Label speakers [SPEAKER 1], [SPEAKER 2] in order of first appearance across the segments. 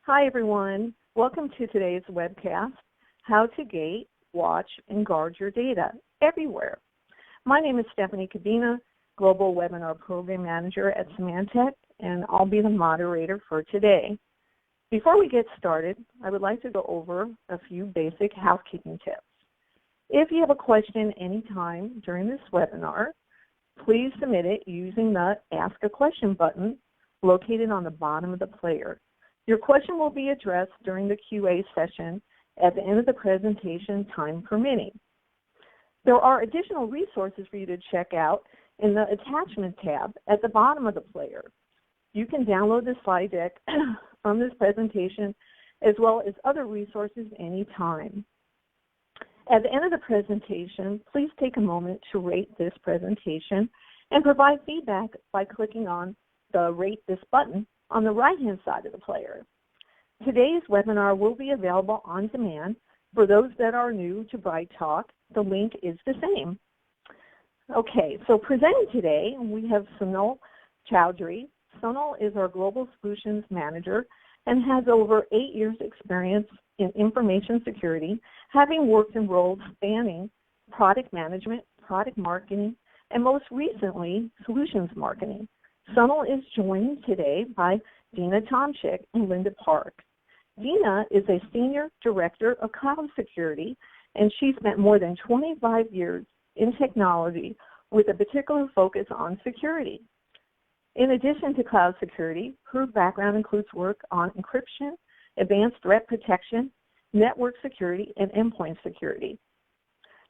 [SPEAKER 1] Hi, everyone. Welcome to today's webcast, How to Gate, Watch, and Guard Your Data Everywhere. My name is Stephanie Cabina, Global Webinar Program Manager at Symantec, and I'll be the moderator for today. Before we get started, I would like to go over a few basic housekeeping tips. If you have a question anytime during this webinar, please submit it using the Ask a Question button located on the bottom of the player. Your question will be addressed during the QA session at the end of the presentation, time permitting. There are additional resources for you to check out in the Attachment tab at the bottom of the player. You can download the slide deck from this presentation as well as other resources anytime. At the end of the presentation, please take a moment to rate this presentation and provide feedback by clicking on the Rate This button on the right-hand side of the player. Today's webinar will be available on demand. For those that are new to Bright Talk, the link is the same. Okay, so presenting today, we have Sunil Chowdhury. Sunil is our Global Solutions Manager and has over 8 years' experience in information security, having worked in roles spanning product management, product marketing, and most recently, solutions marketing. Sunil is joined today by Dina Tomczyk and Linda Park. Dina is a Senior Director of Cloud Security, and she spent more than 25 years in technology with a particular focus on security. In addition to cloud security, her background includes work on encryption, advanced threat protection, network security, and endpoint security.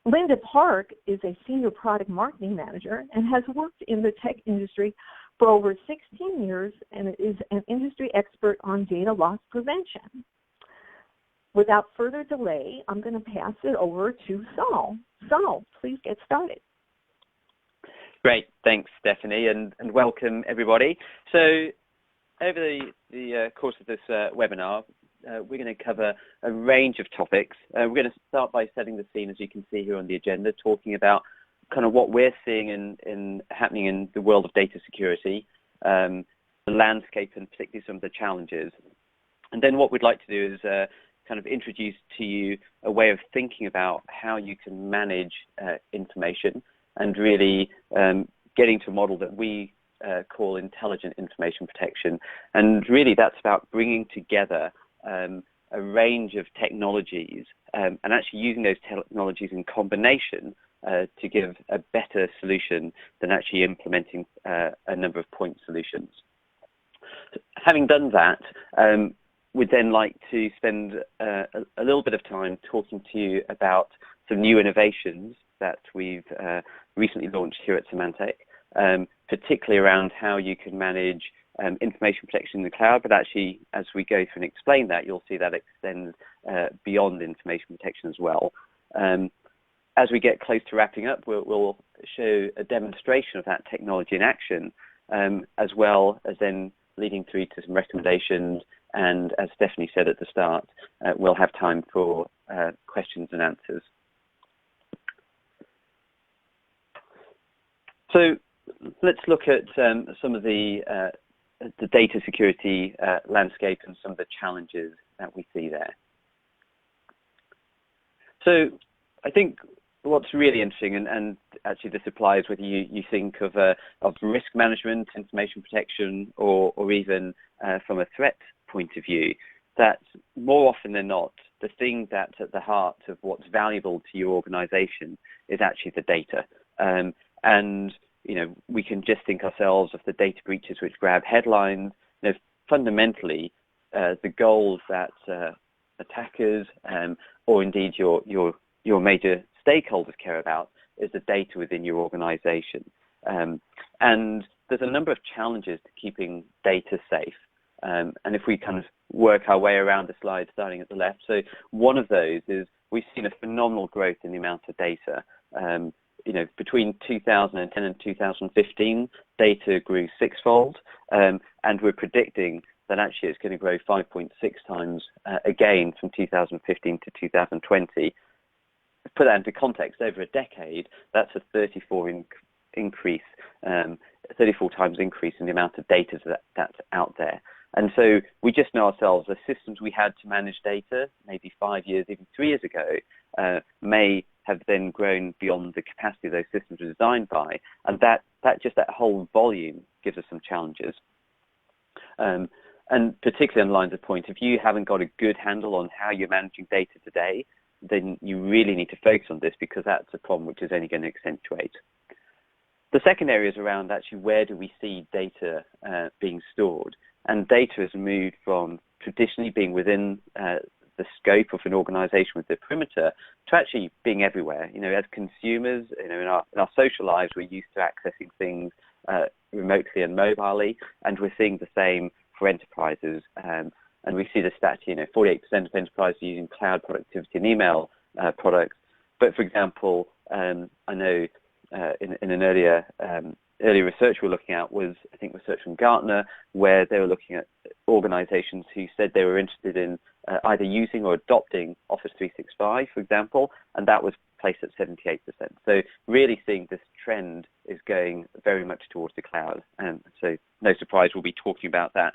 [SPEAKER 1] Linda Park is a Senior Product Marketing Manager and has worked in the tech industry for over 16 years and is an industry expert on data loss prevention. Without further delay, I'm going to pass it over to Sunil. Sunil, please get started.
[SPEAKER 2] Great, thanks, Stephanie, and welcome everybody. So, over the course of this webinar, we're going to cover a range of topics. We're going to start by setting the scene, as you can see here on the agenda, talking about kind of what we're seeing happening in the world of data security, the landscape, and particularly some of the challenges. And then what we'd like to do is kind of introduce to you a way of thinking about how you can manage information and really getting to a model that we call intelligent information protection. And really that's about bringing together a range of technologies and actually using those technologies in combination to give a better solution than actually implementing a number of point solutions. Having done that, we'd then like to spend a little bit of time talking to you about some new innovations that we've recently launched here at Symantec, particularly around how you can manage information protection in the cloud, but actually as we go through and explain that, you'll see that extends beyond information protection as well. As we get close to wrapping up, we'll show a demonstration of that technology in action, as well as then leading through to some recommendations. And as Stephanie said at the start, we'll have time for questions and answers. So let's look at some of the data security landscape and some of the challenges that we see there. So I think what's really interesting, and actually this applies whether you think of risk management, information protection, or even from a threat point of view, that more often than not, the thing that's at the heart of what's valuable to your organization is actually the data. And you know, we can just think ourselves of the data breaches which grab headlines. You know, fundamentally, the goals that attackers or indeed your major stakeholders care about is the data within your organization. And there's a number of challenges to keeping data safe. And if we kind of work our way around the slide starting at the left, so one of those is we've seen a phenomenal growth in the amount of data. You know, between 2010 and 2015, data grew sixfold, and we're predicting that actually it's going to grow 5.6 times again from 2015 to 2020. Put that into context, over a decade, that's a 34 times increase in the amount of data that's out there. And so we just know ourselves, the systems we had to manage data maybe 5 years, even 3 years ago, may have then grown beyond the capacity those systems were designed by. And that whole volume gives us some challenges. And particularly on lines of point, if you haven't got a good handle on how you're managing data today, then you really need to focus on this, because that's a problem which is only going to accentuate. The second area is around actually where do we see data being stored. And data has moved from traditionally being within the scope of an organization with the perimeter to actually being everywhere. As consumers, in our social lives, we're used to accessing things remotely and mobilely, and we're seeing the same for enterprises. And we see the stat, 48% of enterprises are using cloud productivity and email products. But for example, I know in an earlier research we were looking at was, I think, research from Gartner, where they were looking at organizations who said they were interested in either using or adopting Office 365, for example, and that was placed at 78%. So really seeing this trend is going very much towards the cloud. And so no surprise, we'll be talking about that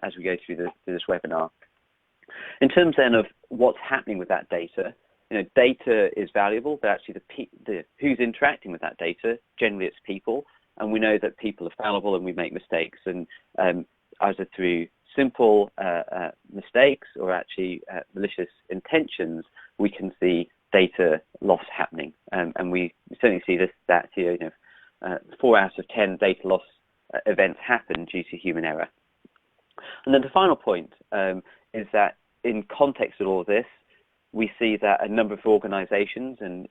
[SPEAKER 2] as we go through this webinar. In terms then of what's happening with that data, data is valuable, but actually who's interacting with that data, generally it's people. And we know that people are fallible and we make mistakes. And either through simple mistakes or actually malicious intentions, we can see data loss happening. And we certainly see this stat here, 4 out of 10 data loss events happen due to human error. And then the final point is that in context of all of this, we see that a number of organizations and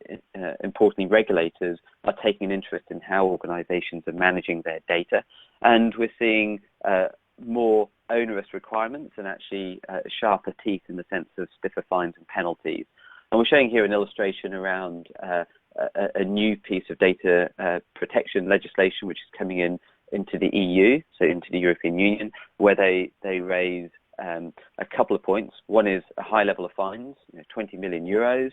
[SPEAKER 2] importantly regulators are taking an interest in how organizations are managing their data. And we're seeing more onerous requirements and actually sharper teeth in the sense of stiffer fines and penalties. And we're showing here an illustration around a new piece of data protection legislation which is coming into the EU, so into the European Union, where they raise a couple of points. One is a high level of fines, 20 million euros,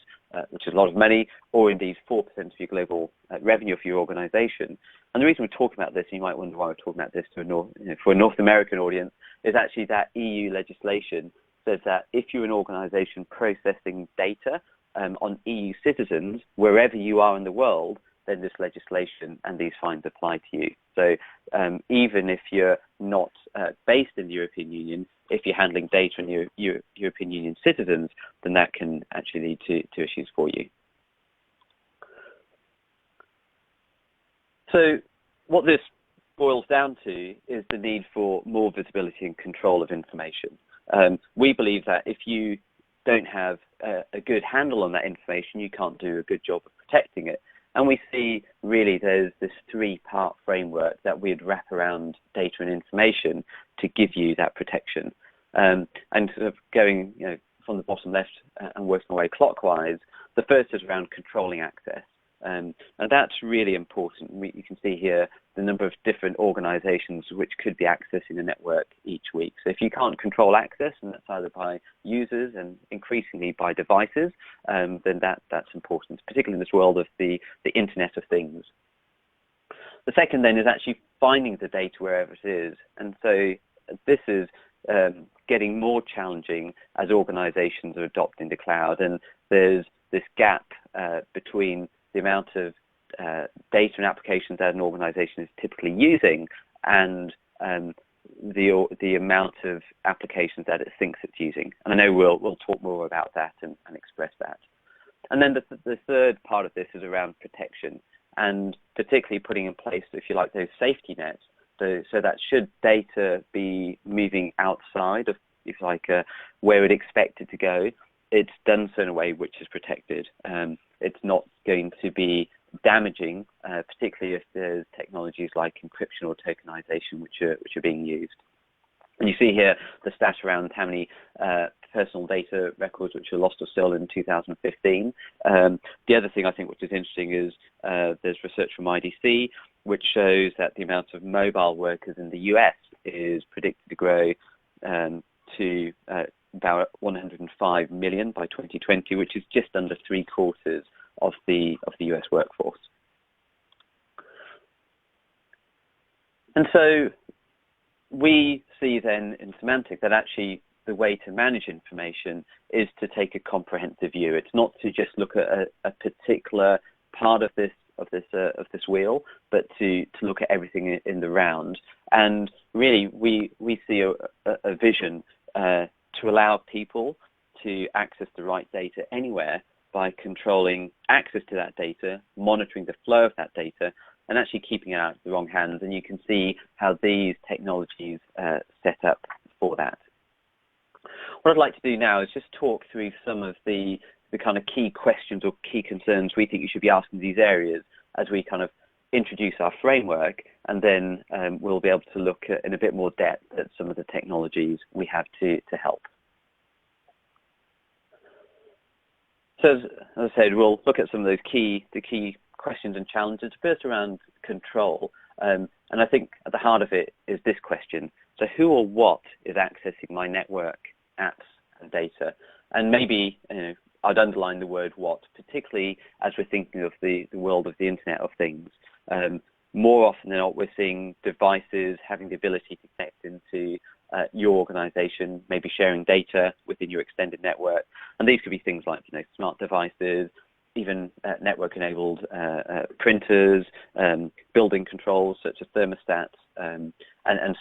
[SPEAKER 2] which is a lot of money, or indeed 4% of your global revenue for your organization. And the reason we're talking about this, you might wonder why we're talking about this for a North American audience, is actually that EU legislation says that if you're an organization processing data on EU citizens, wherever you are in the world, then this legislation and these fines apply to you. So even if you're not based in the European Union, if you're handling data on your European Union citizens, then that can actually lead to issues for you. So what this boils down to is the need for more visibility and control of information. We believe that if you don't have a good handle on that information, you can't do a good job of protecting it. And we see really there's this 3-part framework that we'd wrap around data and information to give you that protection. And sort of going from the bottom left and working our way clockwise, the first is around controlling access. And that's really important. You can see here the number of different organizations which could be accessing the network each week. So if you can't control access, and that's either by users and increasingly by devices, then that's important, particularly in this world of the Internet of Things. The second then is actually finding the data wherever it is. And so this is getting more challenging as organizations are adopting the cloud. And there's this gap between the amount of data and applications that an organization is typically using and the amount of applications that it thinks it's using. And I know we'll talk more about that and express that. And then the third part of this is around protection, and particularly putting in place, if you like, those safety nets, so that should data be moving outside of, if you like, where it expected to go, it's done so in a way which is protected. It's not going to be damaging, particularly if there's technologies like encryption or tokenization which are being used. And you see here the stat around how many personal data records which are lost or stolen in 2015. The other thing I think which is interesting is there's research from IDC which shows that the amount of mobile workers in the US is predicted to grow to about 105 million by 2020, which is just under 3/4 of the US workforce. And so we see then in Semantics that actually the way to manage information is to take a comprehensive view. It's not to just look at a particular part of this wheel, but to look at everything in the round. And really, we see a vision to allow people to access the right data anywhere by controlling access to that data, monitoring the flow of that data, and actually keeping it out of the wrong hands. And you can see how these technologies set up for that. What I'd like to do now is just talk through some of the kind of key questions or key concerns we think you should be asking these areas as we kind of introduce our framework, and then we'll be able to look at, in a bit more depth at some of the technologies we have to help. So as I said, we'll look at some of those key questions and challenges. First, around control, and I think at the heart of it is this question: so who or what is accessing my network, apps, and data? And maybe I'd underline the word what, particularly as we're thinking of the world of the Internet of Things. More often than not, we're seeing devices having the ability to connect into your organization, maybe sharing data within your extended network. And these could be things like smart devices, even network-enabled printers, building controls such as thermostats, and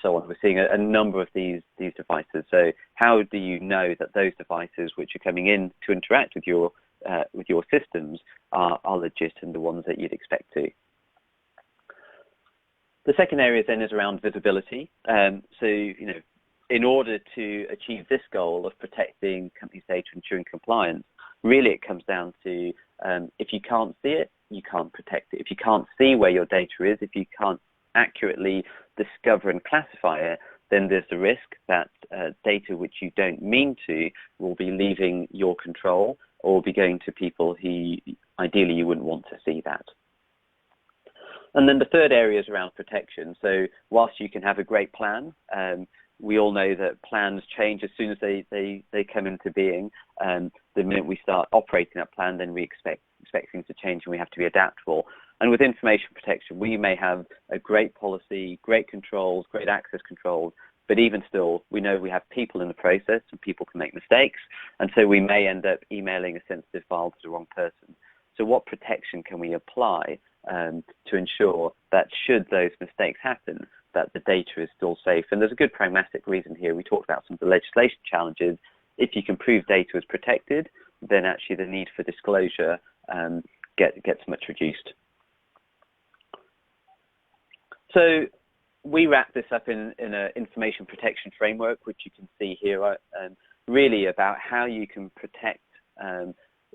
[SPEAKER 2] so on. We're seeing a number of these devices. So how do you know that those devices which are coming in to interact with your systems are legit and the ones that you'd expect to? The second area then is around visibility. So in order to achieve this goal of protecting companies' data and ensuring compliance, really it comes down to if you can't see it, you can't protect it. If you can't see where your data is, if you can't accurately discover and classify it, then there's the risk that data which you don't mean to will be leaving your control or be going to people who ideally you wouldn't want to see that. And then the third area is around protection. So whilst you can have a great plan, we all know that plans change as soon as they come into being. The minute we start operating that plan, then we expect things to change and we have to be adaptable. And with information protection, we may have a great policy, great controls, great access controls, but even still, we know we have people in the process and people can make mistakes. And so we may end up emailing a sensitive file to the wrong person. So what protection can we apply to ensure that should those mistakes happen, that the data is still safe? And there's a good pragmatic reason here. We talked about some of the legislation challenges. If you can prove data is protected, then actually the need for disclosure gets much reduced. So we wrap this up in an information protection framework, which you can see here, really about how you can protect,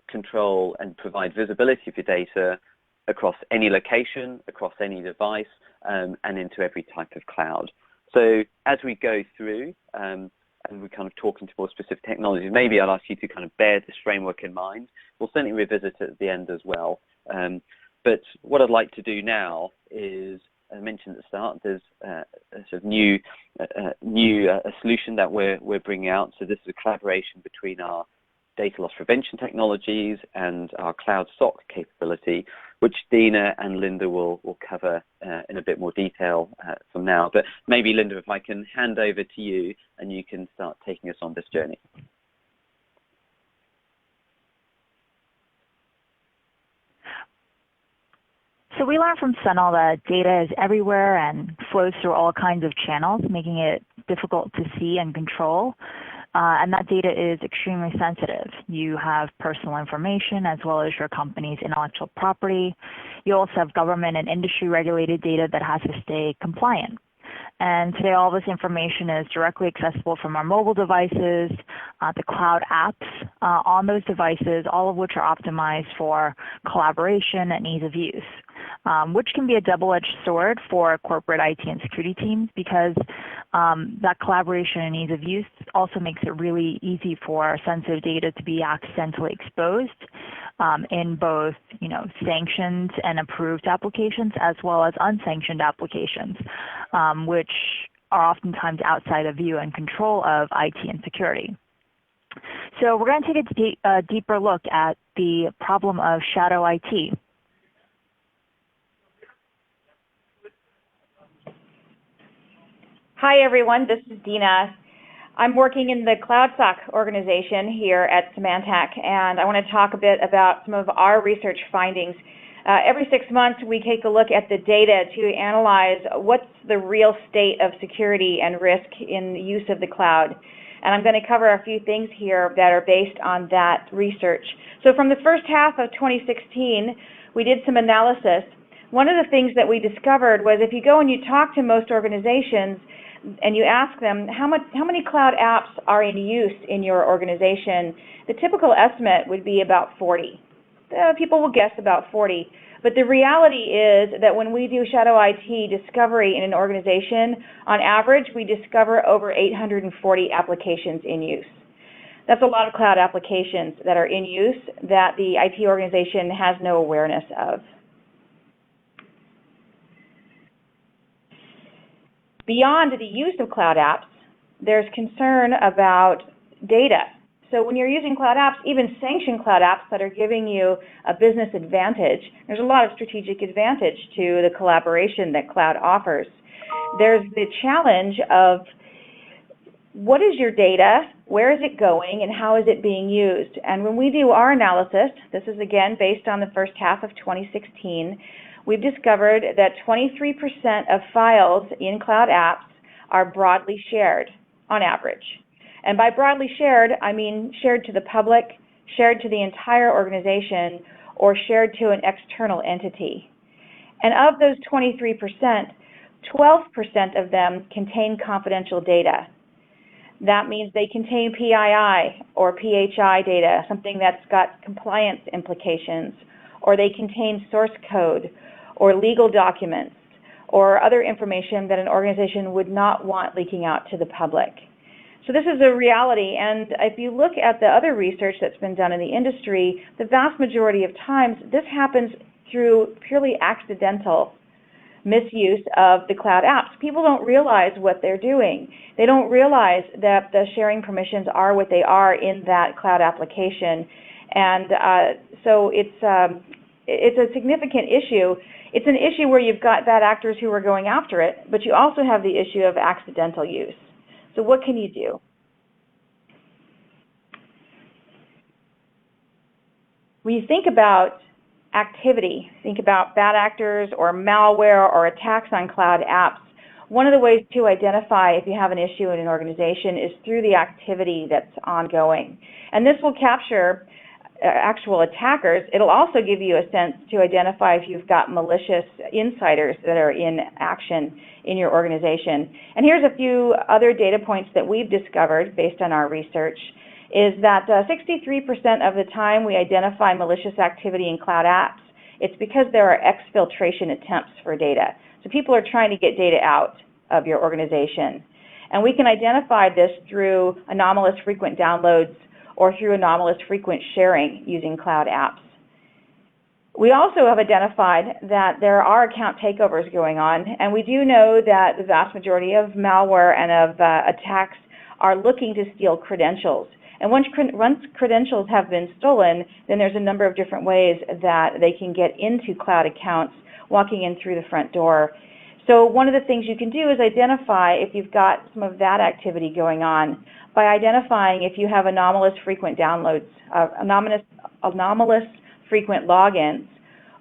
[SPEAKER 2] control, and provide visibility of your data across any location, across any device, and into every type of cloud. So as we go through, and we kind of talk into more specific technologies, maybe I'll ask you to kind of bear this framework in mind. We'll certainly revisit it at the end as well. But what I'd like to do now is, as I mentioned at the start, there's a sort of new solution that we're bringing out. So this is a collaboration between our data loss prevention technologies and our cloud SOC capability, which Dina and Linda will cover in a bit more detail from now. But maybe, Linda, if I can hand over to you and you can start taking us on this journey.
[SPEAKER 3] So we learned from Sunil that data is everywhere and flows through all kinds of channels, making it difficult to see and control. And that data is extremely sensitive. You have personal information as well as your company's intellectual property. You also have government and industry regulated data that has to stay compliant. And today all this information is directly accessible from our mobile devices, the cloud apps on those devices, all of which are optimized for collaboration and ease of use, which can be a double-edged sword for corporate IT and security teams, because that collaboration and ease of use also makes it really easy for sensitive data to be accidentally exposed in both, sanctioned and approved applications as well as unsanctioned applications, which are oftentimes outside of view and control of IT and security. So we're going to take a deeper look at the problem of shadow IT.
[SPEAKER 4] Hi, everyone. This is Dina. I'm working in the CloudSoc organization here at Symantec, and I want to talk a bit about some of our research findings. Every 6 months, we take a look at the data to analyze what's the real state of security and risk in the use of the cloud. And I'm going to cover a few things here that are based on that research. So from the first half of 2016, we did some analysis. One of the things that we discovered was if you go and you talk to most organizations and you ask them how many cloud apps are in use in your organization, the typical estimate would be about 40. People will guess about 40. But the reality is that when we do shadow IT discovery in an organization, on average, we discover over 840 applications in use. That's a lot of cloud applications that are in use that the IT organization has no awareness of. Beyond the use of cloud apps, there's concern about data. So when you're using cloud apps, even sanctioned cloud apps that are giving you a business advantage, there's a lot of strategic advantage to the collaboration that cloud offers. There's the challenge of what is your data, where is it going, and how is it being used? And when we do our analysis, this is again based on the first half of 2016, we've discovered that 23% of files in cloud apps are broadly shared on average. And by broadly shared, I mean shared to the public, shared to the entire organization, or shared to an external entity. And of those 23%, 12% of them contain confidential data. That means they contain PII or PHI data, something that's got compliance implications, or they contain source code, or legal documents, or other information that an organization would not want leaking out to the public. So this is a reality, and if you look at the other research that's been done in the industry, the vast majority of times this happens through purely accidental misuse of the cloud apps. People don't realize what they're doing. They don't realize that the sharing permissions are what they are in that cloud application, and so it's a significant issue. It's an issue where you've got bad actors who are going after it, but you also have the issue of accidental use. So what can you do? When you think about activity, think about bad actors or malware or attacks on cloud apps, one of the ways to identify if you have an issue in an organization is through the activity that's ongoing. And this will capture actual attackers. It'll also give you a sense to identify if you've got malicious insiders that are in action in your organization. And here's a few other data points that we've discovered based on our research, is that 63% of the time we identify malicious activity in cloud apps, it's because there are exfiltration attempts for data. So people are trying to get data out of your organization. And we can identify this through anomalous frequent downloads or through anomalous frequent sharing using cloud apps. We also have identified that there are account takeovers going on, and we do know that the vast majority of malware and of attacks are looking to steal credentials. And once credentials have been stolen, then there's a number of different ways that they can get into cloud accounts, walking in through the front door. So one of the things you can do is identify if you've got some of that activity going on by identifying if you have anomalous frequent downloads, anomalous frequent logins,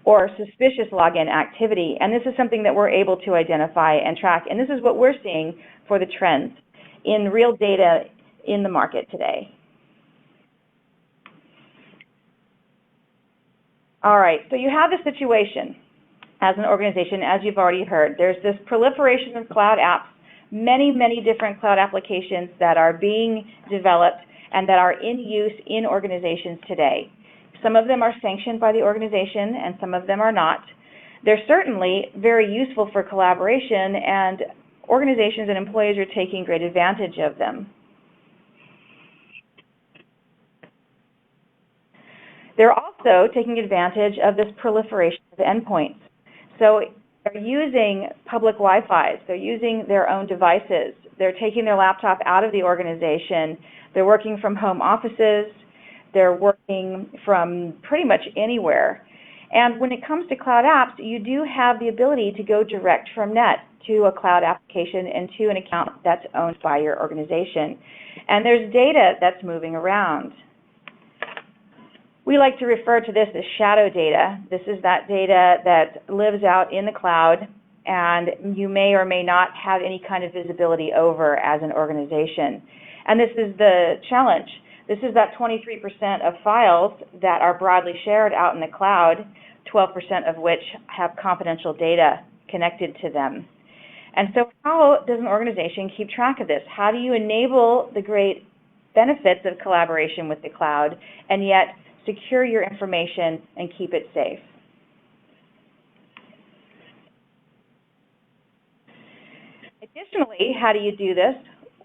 [SPEAKER 4] or suspicious login activity. And this is something that we're able to identify and track. And this is what we're seeing for the trends in real data in the market today. All right, so you have the situation as an organization, as you've already heard. There's this proliferation of cloud apps, many, many different cloud applications that are being developed and that are in use in organizations today. Some of them are sanctioned by the organization and some of them are not. They're certainly very useful for collaboration, and organizations and employees are taking great advantage of them. They're also taking advantage of this proliferation of endpoints. So they're using public Wi-Fi, they're using their own devices, they're taking their laptop out of the organization, they're working from home offices, they're working from pretty much anywhere. And when it comes to cloud apps, you do have the ability to go direct from net to a cloud application and to an account that's owned by your organization. And there's data that's moving around. We like to refer to this as shadow data. This is that data that lives out in the cloud and you may or may not have any kind of visibility over as an organization. And this is the challenge. This is that 23% of files that are broadly shared out in the cloud, 12% of which have confidential data connected to them. And so how does an organization keep track of this? How do you enable the great benefits of collaboration with the cloud and yet secure your information and keep it safe? Additionally, how do you do this?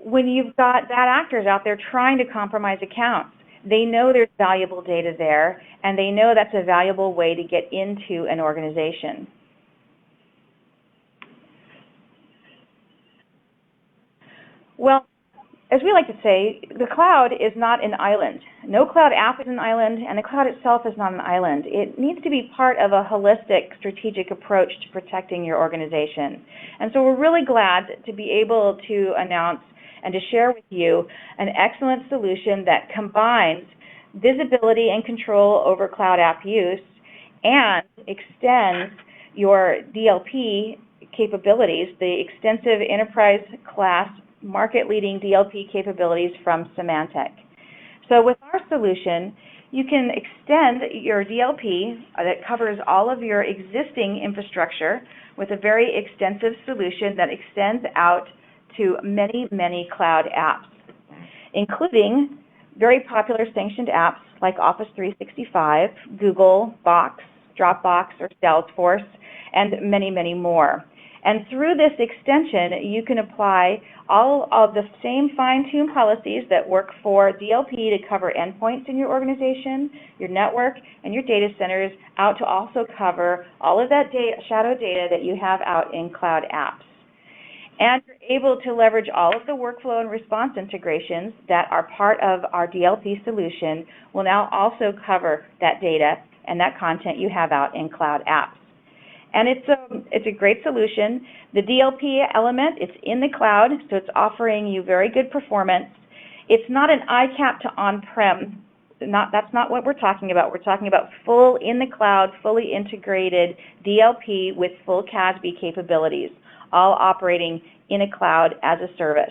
[SPEAKER 4] When you've got bad actors out there trying to compromise accounts, they know there's valuable data there, and they know that's a valuable way to get into an organization. Well, as we like to say, the cloud is not an island. No cloud app is an island, and the cloud itself is not an island. It needs to be part of a holistic strategic approach to protecting your organization. And so we're really glad to be able to announce and to share with you an excellent solution that combines visibility and control over cloud app use and extends your DLP capabilities, the extensive enterprise class market-leading DLP capabilities from Symantec. So with our solution, you can extend your DLP that covers all of your existing infrastructure with a very extensive solution that extends out to many, many cloud apps, including very popular sanctioned apps like Office 365, Google, Box, Dropbox, or Salesforce, and many, many more. And through this extension, you can apply all of the same fine-tuned policies that work for DLP to cover endpoints in your organization, your network, and your data centers, out to also cover all of that shadow data that you have out in cloud apps. And you're able to leverage all of the workflow and response integrations that are part of our DLP solution will now also cover that data and that content you have out in cloud apps. And it's a great solution. The DLP element, it's in the cloud, so it's offering you very good performance. It's not an ICAP to on-prem. That's not what we're talking about. We're talking about full in the cloud, fully integrated DLP with full CASB capabilities, all operating in a cloud as a service.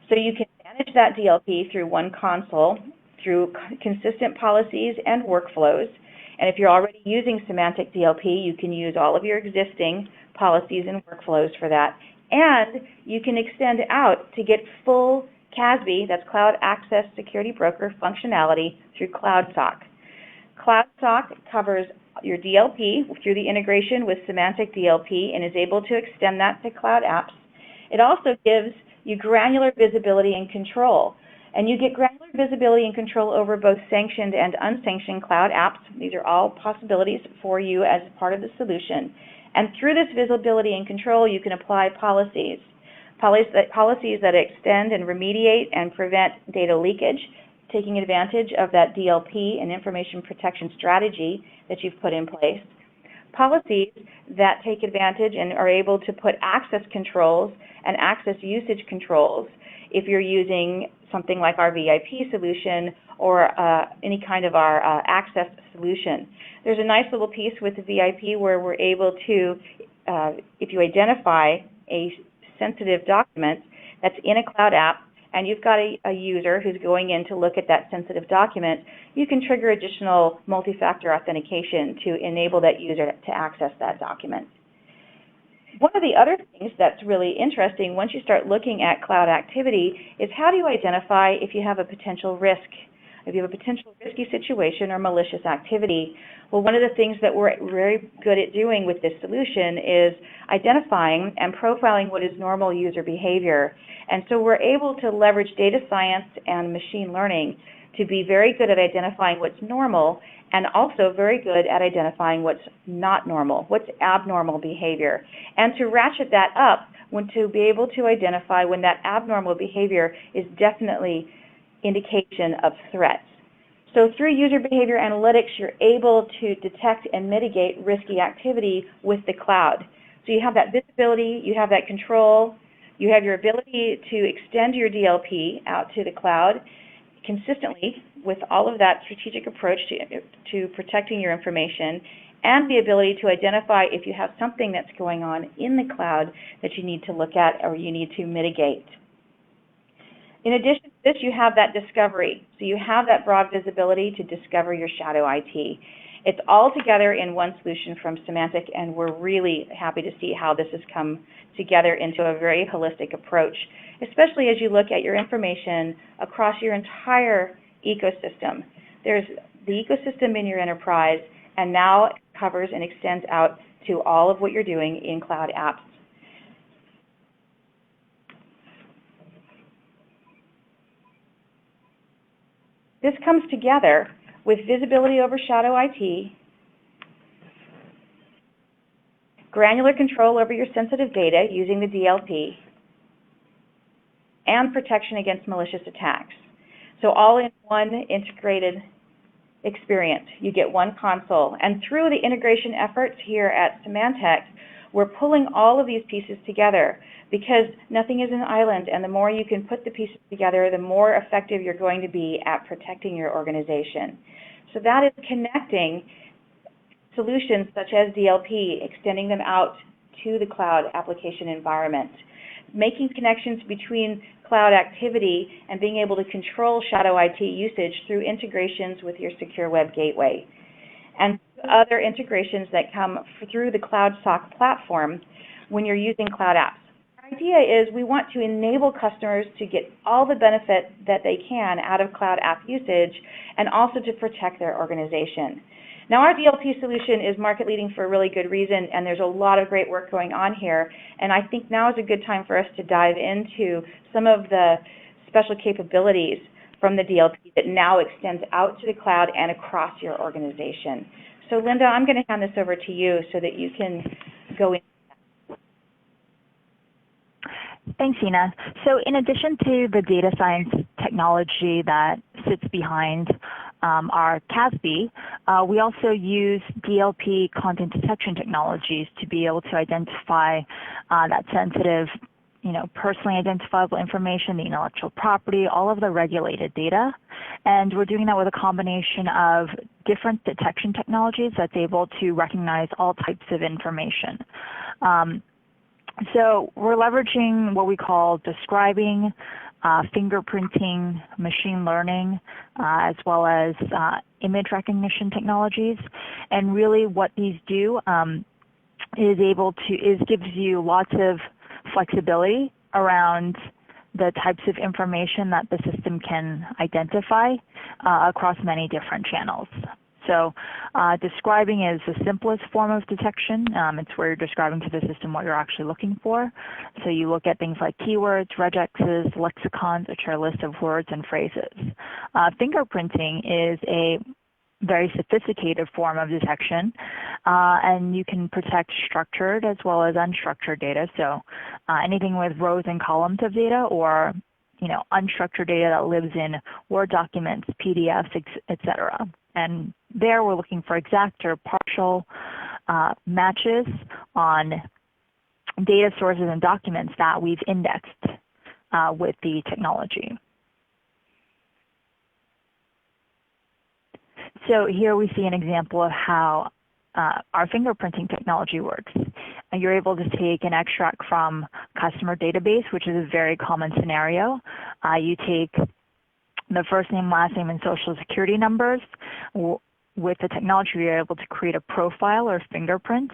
[SPEAKER 4] So you can manage that DLP through one console, through consistent policies and workflows. And if you're already using Symantec DLP, you can use all of your existing policies and workflows for that. And you can extend out to get full CASB, that's Cloud Access Security Broker functionality, through CloudSock. CloudSock covers your DLP through the integration with Symantec DLP and is able to extend that to cloud apps. It also gives you granular visibility and control. And you get granular visibility and control over both sanctioned and unsanctioned cloud apps. These are all possibilities for you as part of the solution. And through this visibility and control, you can apply policies that extend and remediate and prevent data leakage, taking advantage of that DLP and information protection strategy that you've put in place. Policies that take advantage and are able to put access controls and access usage controls if you're using something like our VIP solution or any kind of our access solution. There's a nice little piece with the VIP where we're able to, if you identify a sensitive document that's in a cloud app and you've got a user who's going in to look at that sensitive document, you can trigger additional multi-factor authentication to enable that user to access that document. One of the other things that's really interesting once you start looking at cloud activity is how do you identify if you have a potential risk, if you have a potential risky situation or malicious activity. Well, one of the things that we're very good at doing with this solution is identifying and profiling what is normal user behavior. And so we're able to leverage data science and machine learning to be very good at identifying what's normal and also very good at identifying what's not normal, what's abnormal behavior, and to ratchet that up to be able to identify when that abnormal behavior is definitely indication of threats. So through user behavior analytics, you're able to detect and mitigate risky activity with the cloud. So you have that visibility, you have that control, you have your ability to extend your DLP out to the cloud consistently with all of that strategic approach to protecting your information, and the ability to identify if you have something that's going on in the cloud that you need to look at or you need to mitigate. In addition to this, you have that discovery. So you have that broad visibility to discover your shadow IT. It's all together in one solution from Symantec, and we're really happy to see how this has come together into a very holistic approach, especially as you look at your information across your entire ecosystem. There's the ecosystem in your enterprise, and now it covers and extends out to all of what you're doing in cloud apps. This comes together with visibility over shadow IT, granular control over your sensitive data using the DLP, and protection against malicious attacks. So all in one integrated experience. You get one console. And through the integration efforts here at Symantec, we're pulling all of these pieces together because nothing is an island, and the more you can put the pieces together, the more effective you're going to be at protecting your organization. So that is connecting solutions such as DLP, extending them out to the cloud application environment, making connections between cloud activity and being able to control shadow IT usage through integrations with your secure web gateway, and other integrations that come through the Cloud SOC platform when you're using cloud apps. Our idea is we want to enable customers to get all the benefit that they can out of cloud app usage and also to protect their organization. Now, our DLP solution is market leading for a really good reason, and there's a lot of great work going on here, and I think now is a good time for us to dive into some of the special capabilities from the DLP that now extends out to the cloud and across your organization. So Linda, I'm going to hand this over to you so that you can go in.
[SPEAKER 3] Thanks, Ina. So in addition to the data science technology that sits behind our CASB, we also use DLP content detection technologies to be able to identify that sensitive, personally identifiable information, the intellectual property, all of the regulated data. And we're doing that with a combination of different detection technologies that's able to recognize all types of information. So we're leveraging what we call describing, fingerprinting, machine learning, as well as image recognition technologies. And really what these do gives you lots of flexibility around the types of information that the system can identify across many different channels. So describing is the simplest form of detection. It's where you're describing to the system what you're actually looking for. So you look at things like keywords, regexes, lexicons, which are a list of words and phrases. Fingerprinting is a very sophisticated form of detection, and you can protect structured as well as unstructured data. So anything with rows and columns of data, or unstructured data that lives in Word documents, PDFs, etc. And there we're looking for exact or partial matches on data sources and documents that we've indexed with the technology. So here we see an example of how our fingerprinting technology works. You're able to take an extract from customer database, which is a very common scenario. You take the first name, last name, and social security numbers. With the technology, you're able to create a profile or fingerprint,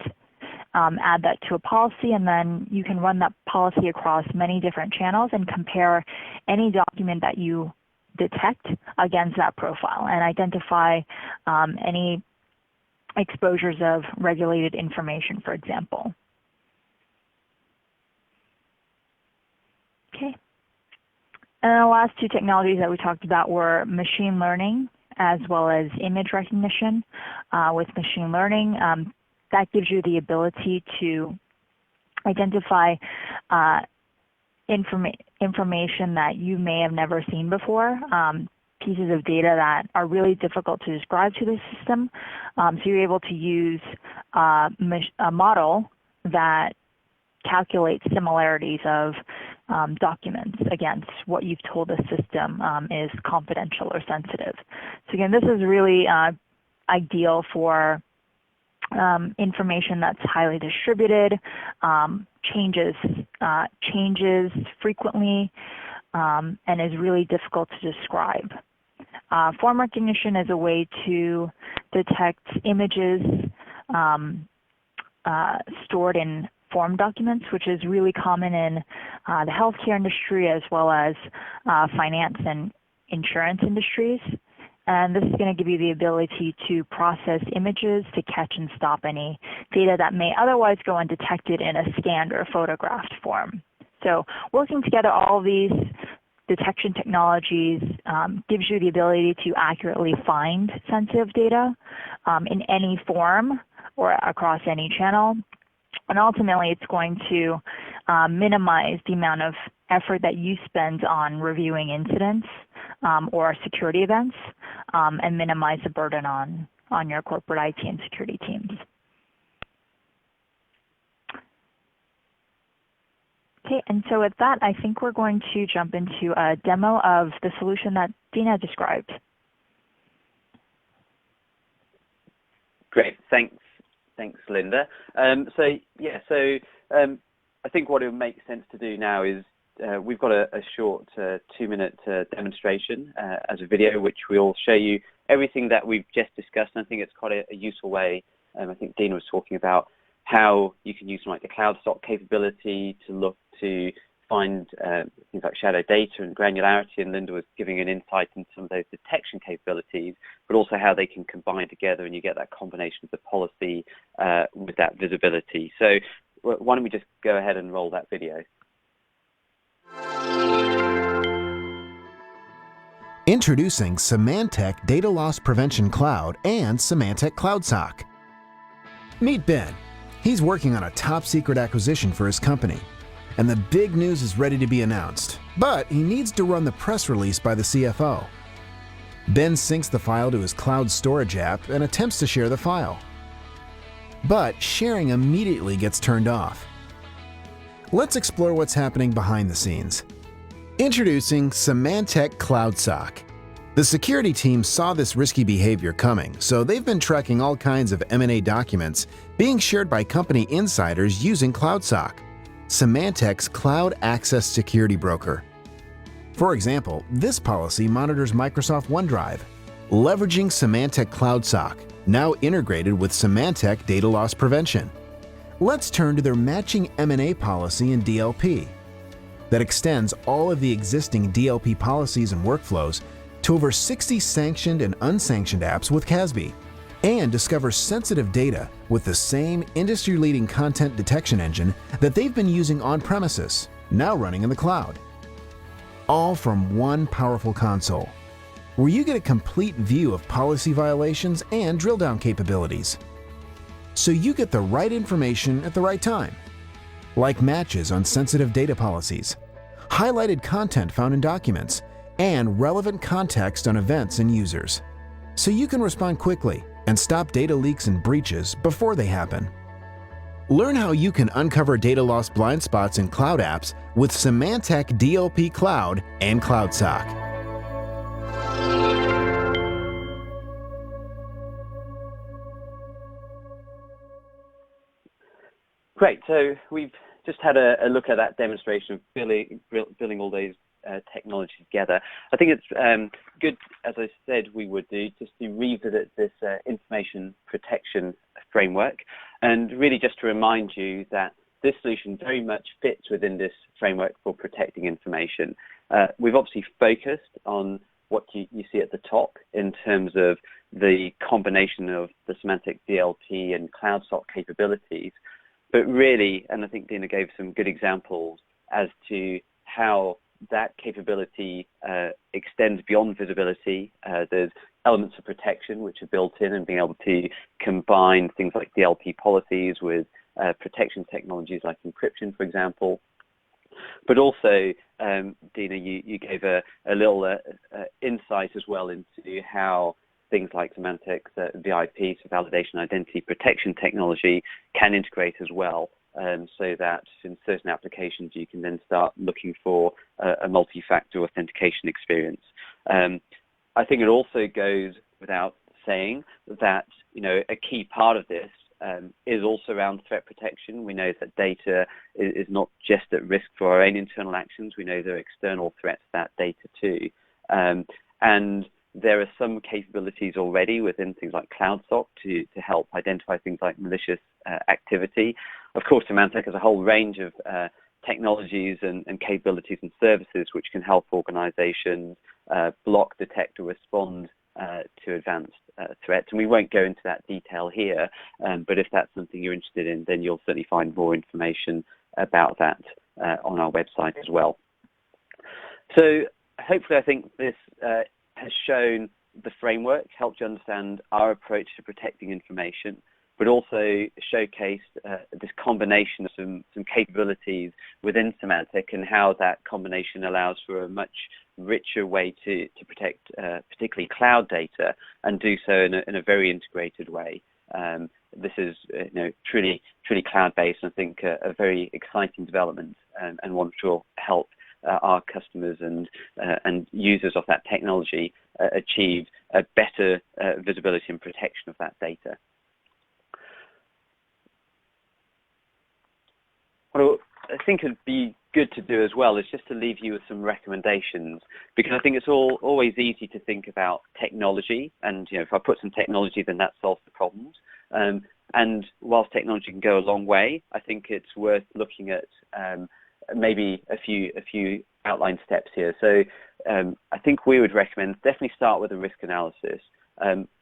[SPEAKER 3] add that to a policy, and then you can run that policy across many different channels and compare any document that you detect against that profile and identify any exposures of regulated information, for example. Okay. And the last two technologies that we talked about were machine learning as well as image recognition. With machine learning, that gives you the ability to identify information that you may have never seen before. pieces of data that are really difficult to describe to the system. So you're able to use a model that calculates similarities of documents against what you've told the system is confidential or sensitive. So again, this is really ideal for information that's highly distributed, changes frequently, and is really difficult to describe. Form recognition is a way to detect images stored in form documents, which is really common in the healthcare industry as well as finance and insurance industries. And this is going to give you the ability to process images to catch and stop any data that may otherwise go undetected in a scanned or photographed form. So working together all of these detection technologies gives you the ability to accurately find sensitive data in any form or across any channel. And ultimately, it's going to minimize the amount of effort that you spend on reviewing incidents or security events, and minimize the burden on your corporate IT and security teams. Okay, and so with that, I think we're going to jump into a demo of the solution that Dina described.
[SPEAKER 2] Great, thanks, Linda. I think what it would make sense to do now is we've got a short 2-minute demonstration as a video, which will show you everything that we've just discussed. And I think it's quite a useful way. I think Dina was talking about how you can use something like the cloud stock capability to look to find things like shadow data and granularity, and Linda was giving an insight into some of those detection capabilities, but also how they can combine together and you get that combination of the policy with that visibility. So why don't we just go ahead and roll that video.
[SPEAKER 5] Introducing Symantec Data Loss Prevention Cloud and Symantec Cloud SOC. Meet Ben. He's working on a top-secret acquisition for his company, and the big news is ready to be announced, but he needs to run the press release by the CFO. Ben syncs the file to his cloud storage app and attempts to share the file. But sharing immediately gets turned off. Let's explore what's happening behind the scenes. Introducing Symantec Cloud SOC. The security team saw this risky behavior coming, so they've been tracking all kinds of M&A documents being shared by company insiders using Cloud SOC, Symantec's cloud access security broker. For example, this policy monitors Microsoft OneDrive, leveraging Symantec Cloud SOC, now integrated with Symantec Data Loss Prevention. Let's turn to their matching M&A policy in DLP that extends all of the existing DLP policies and workflows to over 60 sanctioned and unsanctioned apps with CASB, and discovers sensitive data with the same industry-leading content detection engine that they've been using on-premises, now running in the cloud. All from one powerful console, where you get a complete view of policy violations and drill-down capabilities. So you get the right information at the right time, like matches on sensitive data policies, highlighted content found in documents, and relevant context on events and users, so you can respond quickly and stop data leaks and breaches before they happen. Learn how you can uncover data loss blind spots in cloud apps with Symantec DLP Cloud and Cloud SOC.
[SPEAKER 2] Great, so we've just had a look at that demonstration of building all those technology together. I think it's good, as I said we would do, just to revisit this information protection framework, and really just to remind you that this solution very much fits within this framework for protecting information. We've obviously focused on what you see at the top in terms of the combination of the Symantec DLP and Cloud SOC capabilities, but really, and I think Dina gave some good examples as to how that capability extends beyond visibility. There's elements of protection which are built in, and being able to combine things like DLP policies with protection technologies like encryption, for example. But also Dina, you gave a little insight as well into how things like Semantics, VIP, so validation identity protection technology, can integrate as well, so that in certain applications you can then start looking for a multi-factor authentication experience. I think it also goes without saying that, you know, a key part of this is also around threat protection. We know that data is not just at risk for our own internal actions. We know there are external threats to that data too. And there are some capabilities already within things like CloudSock to help identify things like malicious activity. Of course, Symantec has a whole range of technologies and capabilities and services which can help organizations block, detect, or respond to advanced threats. And we won't go into that detail here, but if that's something you're interested in, then you'll certainly find more information about that on our website as well. So hopefully I think this has shown the framework, helped you understand our approach to protecting information, but also showcased this combination of some capabilities within Symantec and how that combination allows for a much richer way to protect particularly cloud data, and do so in a very integrated way. This is truly cloud-based, and I think a very exciting development, and one which will help our customers and users of that technology achieve a better visibility and protection of that data. What I think it'd be good to do as well is just to leave you with some recommendations, because I think it's always easy to think about technology, and if I put some technology, then that solves the problems. And whilst technology can go a long way, I think it's worth looking at maybe a few outline steps here. So I think we would recommend definitely start with a risk analysis.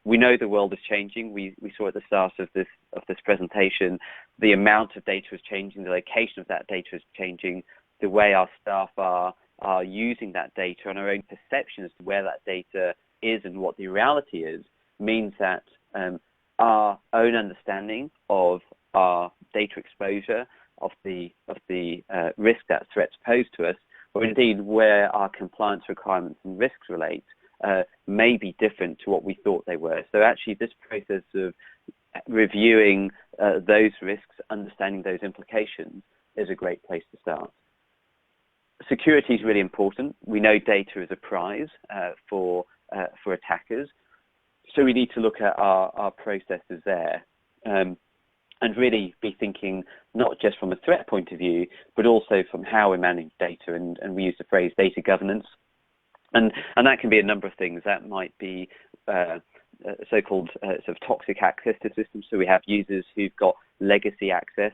[SPEAKER 2] We know the world is changing. We saw at the start of this presentation, the amount of data is changing, the location of that data is changing, the way our staff are using that data, and our own perception as to where that data is and what the reality is, means that our own understanding of our data exposure, of the risk that threats pose to us, or indeed where our compliance requirements and risks relate, may be different to what we thought they were. So actually this process of reviewing those risks, understanding those implications, is a great place to start. Security is really important. We know data is a prize for attackers, so we need to look at our processes there, and really be thinking not just from a threat point of view, but also from how we manage data, and we use the phrase data governance. And that can be a number of things. That might be so-called sort of toxic access to systems. So we have users who've got legacy access.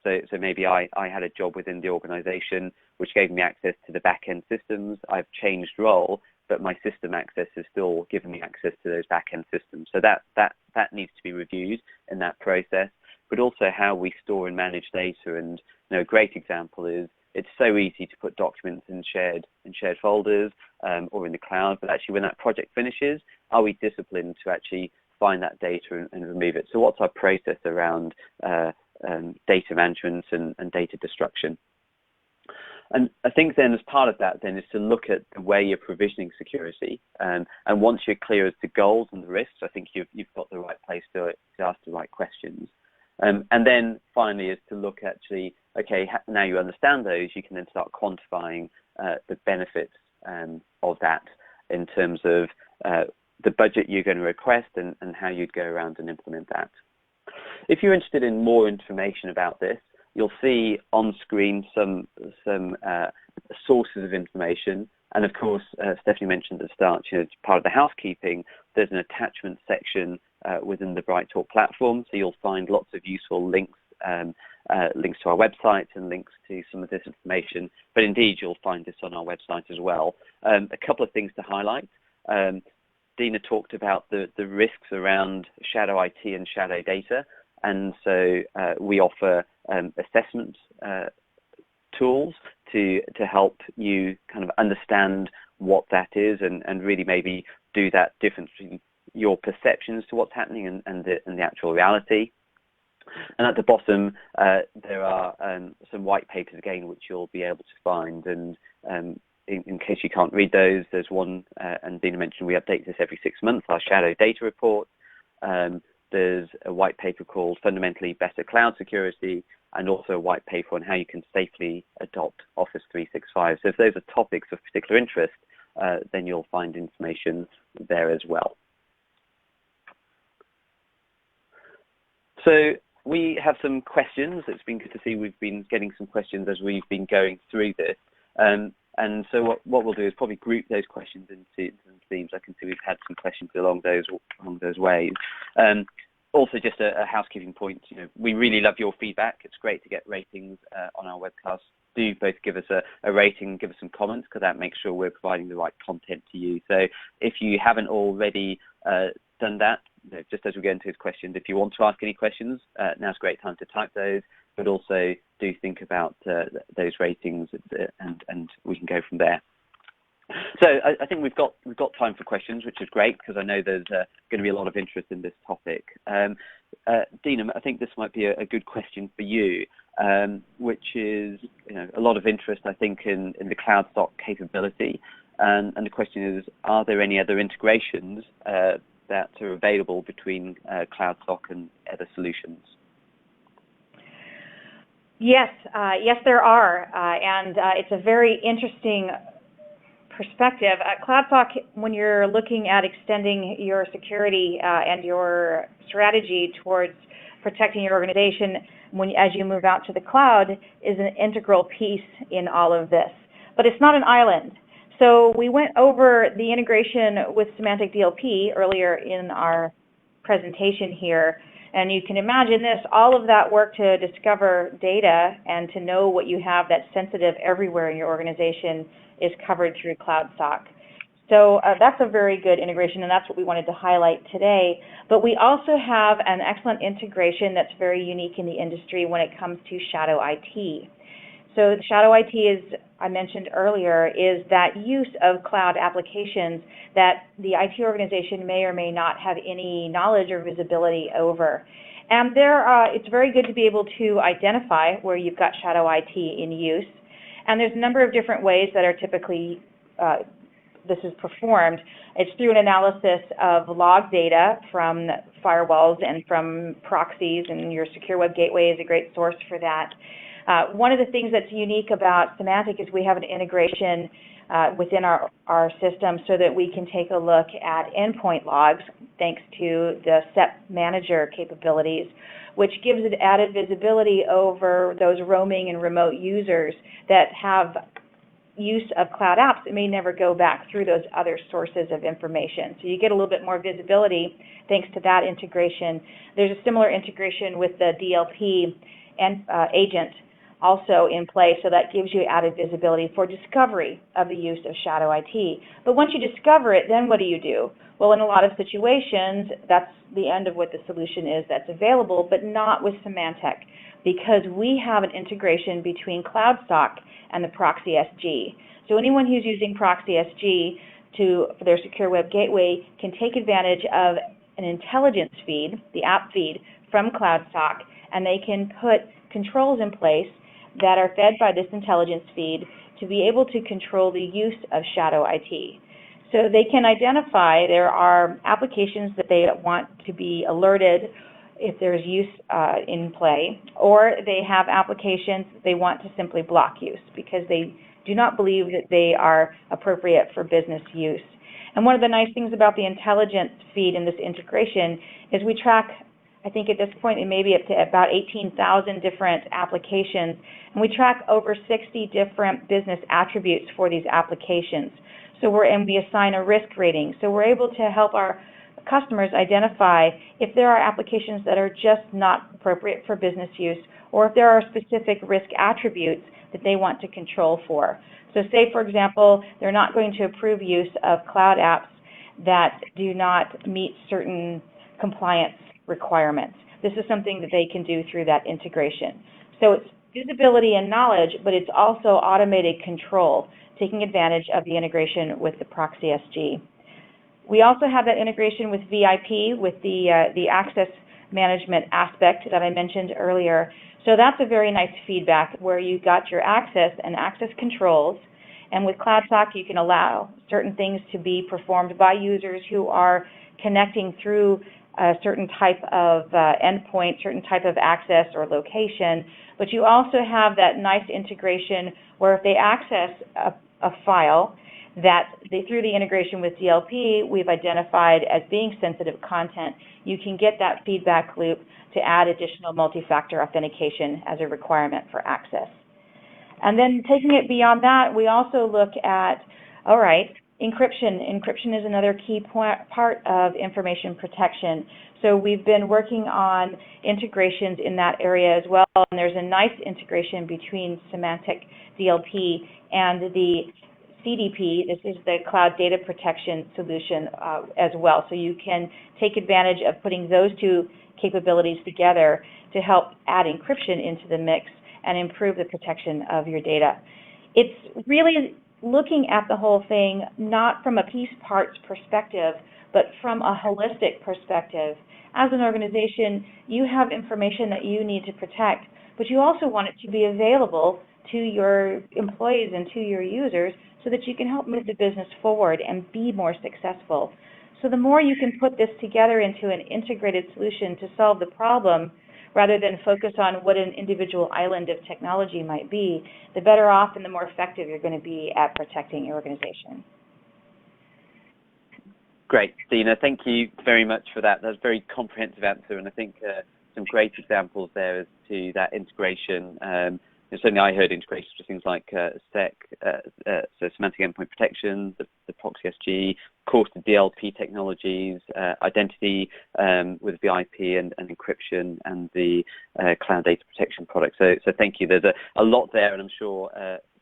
[SPEAKER 2] So maybe I had a job within the organization which gave me access to the back-end systems. I've changed role, but my system access is still giving me access to those back-end systems. So that needs to be reviewed in that process, but also how we store and manage data. And a great example is it's so easy to put documents in shared folders or in the cloud, but actually when that project finishes, are we disciplined to actually find that data and remove it? So what's our process around data management and data destruction? And I think then as part of that then is to look at the way you're provisioning security, and once you're clear as to goals and the risks, I think you've got the right place to ask the right questions. And then finally is to look actually, okay, now you understand those, you can then start quantifying the benefits of that in terms of the budget you're going to request and how you'd go around and implement that. If you're interested in more information about this, you'll see on screen some sources of information. And of course, Stephanie mentioned at the start, part of the housekeeping, there's an attachment section within the BrightTalk platform. So you'll find lots of useful links, links to our website and links to some of this information. But indeed, you'll find this on our website as well. A couple of things to highlight. Dina talked about the risks around shadow IT and shadow data. And so we offer assessment tools to help you kind of understand what that is and really maybe do that difference between your perceptions to what's happening and the actual reality. And at the bottom, there are some white papers again, which you'll be able to find. And in case you can't read those, there's one, and Dina mentioned we update this every 6 months, our shadow data report. There's a white paper called Fundamentally Better Cloud Security, and also a white paper on how you can safely adopt Office 365. So if those are topics of particular interest, then you'll find information there as well. So we have some questions. It's been good to see we've been getting some questions as we've been going through this. And so what we'll do is probably group those questions into some themes. I can see we've had some questions along those ways. Also, just a housekeeping point, we really love your feedback. It's great to get ratings on our webcast. Do both give us a rating and give us some comments, because that makes sure we're providing the right content to you. So if you haven't already done that, just as we go into his questions, if you want to ask any questions, now's a great time to type those, but also do think about those ratings, and we can go from there. So I think we've got time for questions, which is great, because I know there's going to be a lot of interest in this topic. Dina, I think this might be a good question for you, which is a lot of interest, I think, in the CloudSock capability. And the question is, are there any other integrations that are available between CloudSock and other solutions?
[SPEAKER 4] Yes, yes, there are, and it's a very interesting perspective. CloudSock, when you're looking at extending your security and your strategy towards protecting your organization as you move out to the cloud, is an integral piece in all of this. But it's not an island. So we went over the integration with Symantec DLP earlier in our presentation here, and you can imagine this, all of that work to discover data and to know what you have that's sensitive everywhere in your organization is covered through CloudSock. So that's a very good integration, and that's what we wanted to highlight today. But we also have an excellent integration that's very unique in the industry when it comes to shadow IT. So shadow IT, as I mentioned earlier, is that use of cloud applications that the IT organization may or may not have any knowledge or visibility over. And it's very good to be able to identify where you've got shadow IT in use. And there's a number of different ways that are typically this is performed. It's through an analysis of log data from firewalls and from proxies, and your secure web gateway is a great source for that. One of the things that's unique about Symantec is we have an integration within our system so that we can take a look at endpoint logs thanks to the SEP manager capabilities, which gives it added visibility over those roaming and remote users that have use of cloud apps that may never go back through those other sources of information. So you get a little bit more visibility thanks to that integration. There's a similar integration with the DLP and agent also in place, so that gives you added visibility for discovery of the use of shadow IT. But once you discover it, then what do? Well, in a lot of situations, that's the end of what the solution is that's available, but not with Symantec, because we have an integration between CloudSock and the Proxy SG. So anyone who's using Proxy SG for their secure web gateway can take advantage of an intelligence feed, the app feed from CloudSock, and they can put controls in place that are fed by this intelligence feed to be able to control the use of shadow IT. So they can identify there are applications that they want to be alerted if there's use in play, or they have applications that they want to simply block use because they do not believe that they are appropriate for business use. And one of the nice things about the intelligence feed in this integration is we track, I think at this point it may be up to about 18,000 different applications, and we track over 60 different business attributes for these applications. So we assign a risk rating. So we're able to help our customers identify if there are applications that are just not appropriate for business use, or if there are specific risk attributes that they want to control for. So say, for example, they're not going to approve use of cloud apps that do not meet certain compliance requirements. This is something that they can do through that integration. So it's visibility and knowledge, but it's also automated control, taking advantage of the integration with the Proxy SG. We also have that integration with VIP, with the access management aspect that I mentioned earlier. So that's a very nice feedback where you got your access and access controls. And with CloudSock, you can allow certain things to be performed by users who are connecting through a certain type of endpoint, certain type of access or location. But you also have that nice integration where if they access a file that through the integration with DLP we've identified as being sensitive content, you can get that feedback loop to add additional multi-factor authentication as a requirement for access. And then taking it beyond that, we also look at, all right, encryption. Encryption is another key part of information protection. So we've been working on integrations in that area as well, and there's a nice integration between Symantec DLP and the CDP. This is the Cloud Data Protection solution as well. So you can take advantage of putting those two capabilities together to help add encryption into the mix and improve the protection of your data. It's really looking at the whole thing not from a piece parts perspective, but from a holistic perspective. As an organization, you have information that you need to protect, but you also want it to be available to your employees and to your users so that you can help move the business forward and be more successful. So the more you can put this together into an integrated solution to solve the problem, rather than focus on what an individual island of technology might be, the better off and the more effective you're going to be at protecting your organization.
[SPEAKER 2] Great, Dina. Thank you very much for that. That's a very comprehensive answer, and I think some great examples there as to that integration. Certainly I heard integrations for things like SEC, so Semantic Endpoint Protection, the Proxy SG, of course the DLP technologies, identity with VIP and encryption, and the Cloud Data Protection product. So thank you. There's a lot there, and I'm sure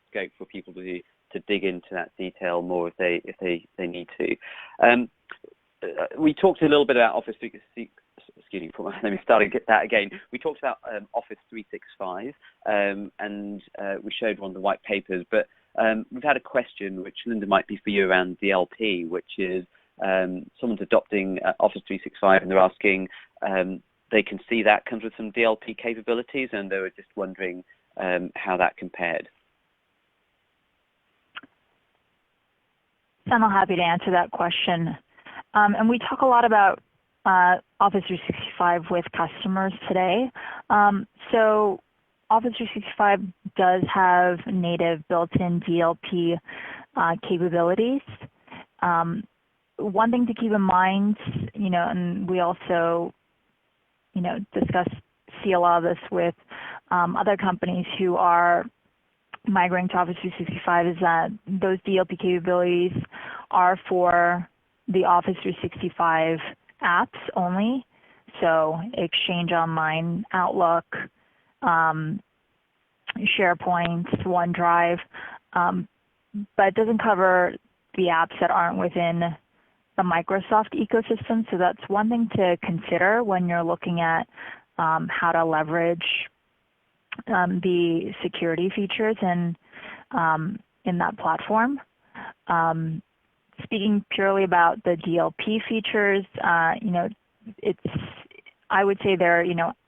[SPEAKER 2] scope for people to dig into that detail more if they need to. We talked a little bit about Office 365. Excuse me, let me start that again. We talked about Office 365, and we showed one of the white papers, but we've had a question, which, Linda, might be for you around DLP, which is someone's adopting Office 365, and they're asking, they can see that comes with some DLP capabilities, and they were just wondering how that compared.
[SPEAKER 3] I'm happy to answer that question. And we talk a lot about Office 365 with customers today. So Office 365 does have native built-in DLP capabilities. One thing to keep in mind, and we also, see a lot of this with other companies who are migrating to Office 365, is that those DLP capabilities are for the Office 365 apps only, so Exchange Online, Outlook, SharePoint, OneDrive, but it doesn't cover the apps that aren't within the Microsoft ecosystem. So that's one thing to consider when you're looking at how to leverage the security features in that platform. Speaking purely about the DLP features, I would say they're,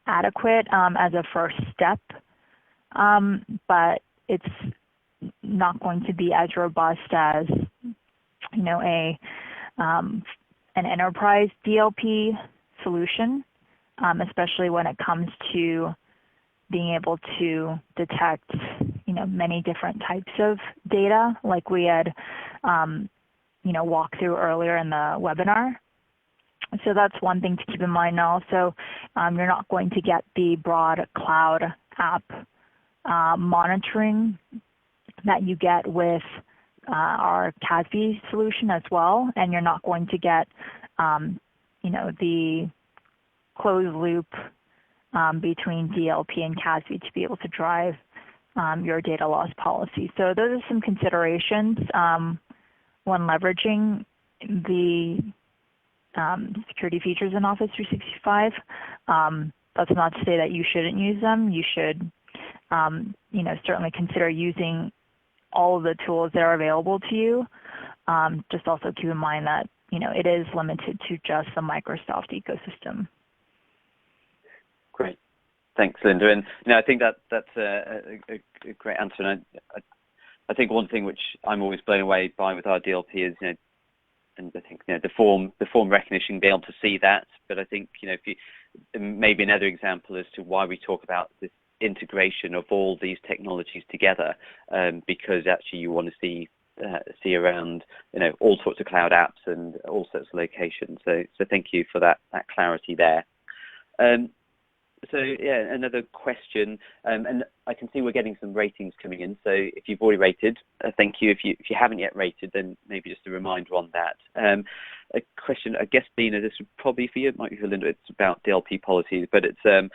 [SPEAKER 3] adequate as a first step, but it's not going to be as robust as, an enterprise DLP solution, especially when it comes to being able to detect, many different types of data, like we had, walked through earlier in the webinar. So that's one thing to keep in mind. Also, you're not going to get the broad cloud app monitoring that you get with our CASB solution as well, and you're not going to get, the closed loop between DLP and CASB to be able to drive your data loss policy. So those are some considerations when leveraging the security features in Office 365. That's not to say that you shouldn't use them. You should, certainly consider using all of the tools that are available to you. Just also keep in mind that, it is limited to just the Microsoft ecosystem.
[SPEAKER 2] Great. Thanks, Linda. And I think that's a great answer. And I think one thing which I'm always blown away by with our DLP is, and I think the form recognition, be able to see that. But I think if you maybe another example as to why we talk about this integration of all these technologies together, because actually you want to see around all sorts of cloud apps and all sorts of locations. So thank you for that clarity there. So yeah, another question, and I can see we're getting some ratings coming in. So if you've already rated, thank you. If you haven't yet rated, then maybe just a reminder on that. A question, I guess, Dina, this would probably for you. It might be for Linda. It's about DLP policies, but it's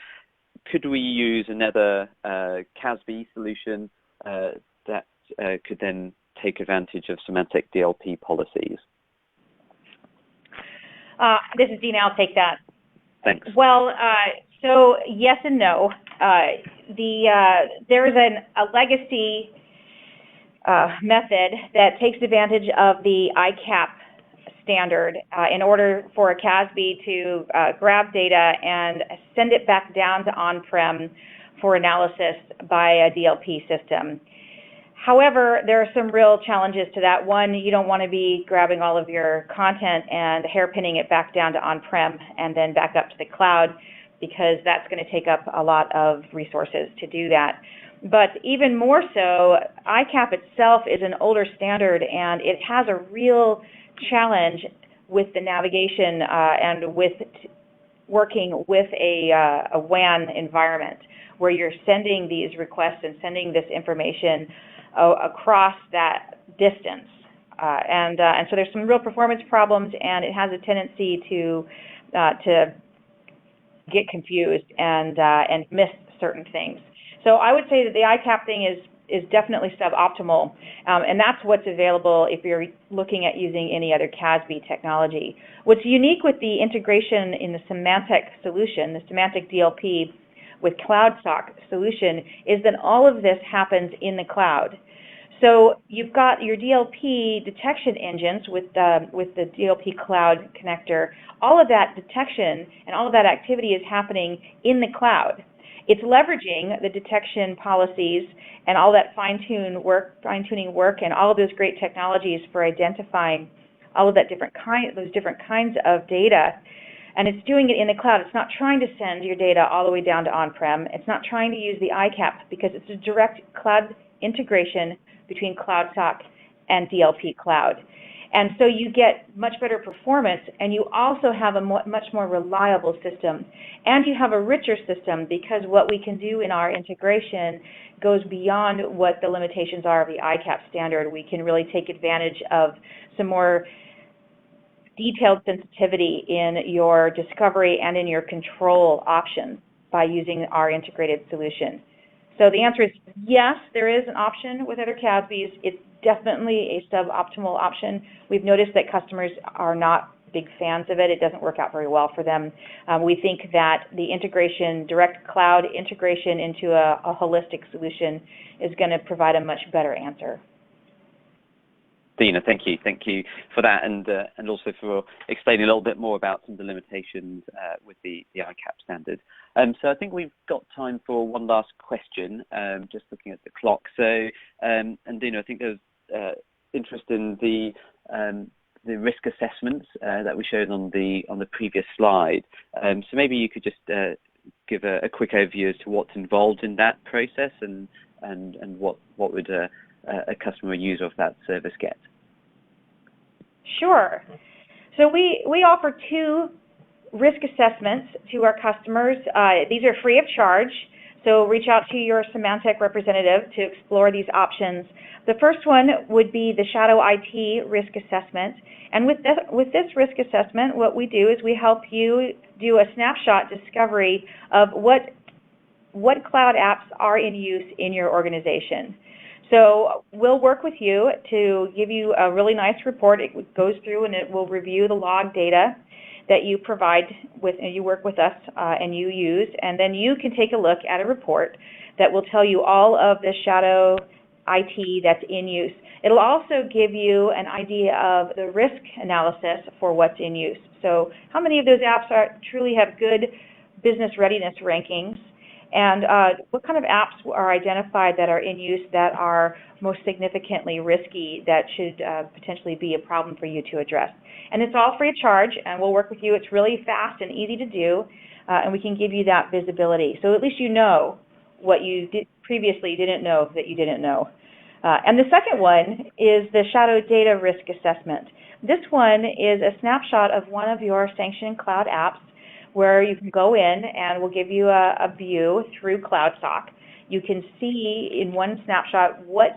[SPEAKER 2] could we use another CASB solution that could then take advantage of Symantec DLP policies?
[SPEAKER 4] This is Dina. I'll take that.
[SPEAKER 2] Thanks.
[SPEAKER 4] Well, so yes and no. There is a legacy method that takes advantage of the ICAP standard in order for a CASB to grab data and send it back down to on-prem for analysis by a DLP system. However, there are some real challenges to that. One, you don't want to be grabbing all of your content and hairpinning it back down to on-prem and then back up to the cloud, because that's going to take up a lot of resources to do that. But even more so, ICAP itself is an older standard, and it has a real challenge with the navigation and with working with a WAN environment where you're sending these requests and sending this information across that distance. And so there's some real performance problems, and it has a tendency to get confused and miss certain things. So I would say that the ICAP thing is definitely suboptimal, and that's what's available if you're looking at using any other CASB technology. What's unique with the integration in the Symantec solution, the Symantec DLP with CloudSock solution, is that all of this happens in the cloud. So you've got your DLP detection engines with the DLP Cloud connector. All of that detection and all of that activity is happening in the cloud. It's leveraging the detection policies and all that fine-tuning work and all of those great technologies for identifying all of that those different kinds of data. And it's doing it in the cloud. It's not trying to send your data all the way down to on-prem. It's not trying to use the ICAP, because it's a direct cloud integration between CloudSock and DLP Cloud. And so you get much better performance, and you also have a much more reliable system. And you have a richer system, because what we can do in our integration goes beyond what the limitations are of the ICAP standard. We can really take advantage of some more detailed sensitivity in your discovery and in your control options by using our integrated solution. So the answer is yes, there is an option with other CASBs. It's definitely a suboptimal option. We've noticed that customers are not big fans of it. It doesn't work out very well for them. We think that the integration, direct cloud integration into a holistic solution is going to provide a much better answer.
[SPEAKER 2] Dina, thank you for that, and also for explaining a little bit more about some of the limitations with the ICAP standard. So I think we've got time for one last question. Just looking at the clock. So, and Dina, I think there's interest in the risk assessments that we showed on the previous slide. So maybe you could just give a quick overview as to what's involved in that process and what would a customer user of that service get?
[SPEAKER 4] Sure. So we offer 2 risk assessments to our customers. These are free of charge, so reach out to your Symantec representative to explore these options. The first one would be the Shadow IT risk assessment. And with this risk assessment, what we do is we help you do a snapshot discovery of what cloud apps are in use in your organization. So we'll work with you to give you a really nice report. It goes through and it will review the log data that you provide with, and you work with us and you use, and then you can take a look at a report that will tell you all of the Shadow IT that's in use. It'll also give you an idea of the risk analysis for what's in use. So how many of those apps truly have good business readiness rankings, and what kind of apps are identified that are in use that are most significantly risky that should potentially be a problem for you to address. And it's all free of charge, and we'll work with you. It's really fast and easy to do, and we can give you that visibility. So at least you know what you previously didn't know that you didn't know. And the second one is the Shadow Data Risk Assessment. This one is a snapshot of one of your sanctioned cloud apps where you can go in and we'll give you a view through CloudSock. You can see in one snapshot what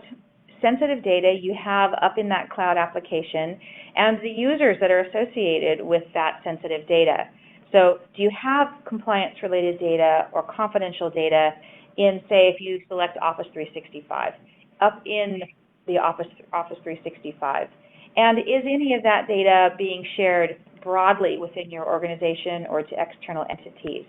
[SPEAKER 4] sensitive data you have up in that cloud application and the users that are associated with that sensitive data. So do you have compliance-related data or confidential data in, say, if you select Office 365, up in the Office 365? And is any of that data being shared broadly within your organization or to external entities?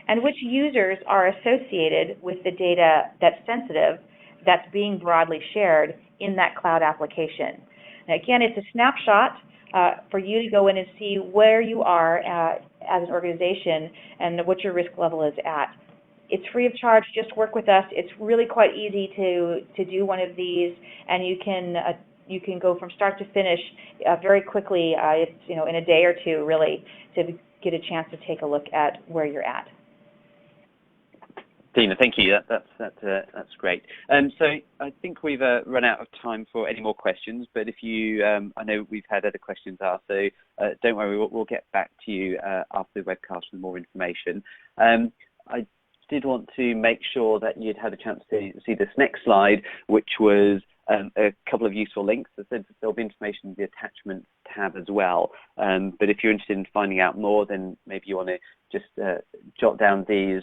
[SPEAKER 4] And which users are associated with the data that's sensitive, that's being broadly shared in that cloud application? Now, again, it's a snapshot for you to go in and see where you are as an organization and what your risk level is at. It's free of charge. Just work with us. It's really quite easy to do one of these, and you can go from start to finish very quickly. It's in a day or two, really, to get a chance to take a look at where you're at.
[SPEAKER 2] Dina, thank you. That's great. So I think we've run out of time for any more questions. But if you, I know we've had other questions asked, so don't worry, we'll get back to you after the webcast with more information. I did want to make sure that you'd had a chance to see this next slide, which was a couple of useful links. As I said, there'll be information in the attachments tab as well. But if you're interested in finding out more, then maybe you want to just jot down these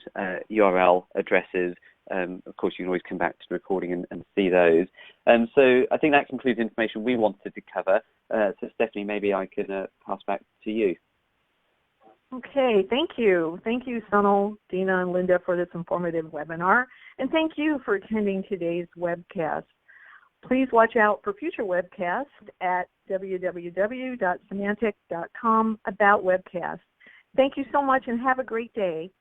[SPEAKER 2] URL addresses. Of course, you can always come back to the recording and see those. So I think that concludes the information we wanted to cover. So Stephanie, maybe I can pass back to you.
[SPEAKER 1] Okay, thank you. Thank you, Sunil, Dina, and Linda for this informative webinar. And thank you for attending today's webcast. Please watch out for future webcasts at www.symantec.com about webcasts. Thank you so much and have a great day.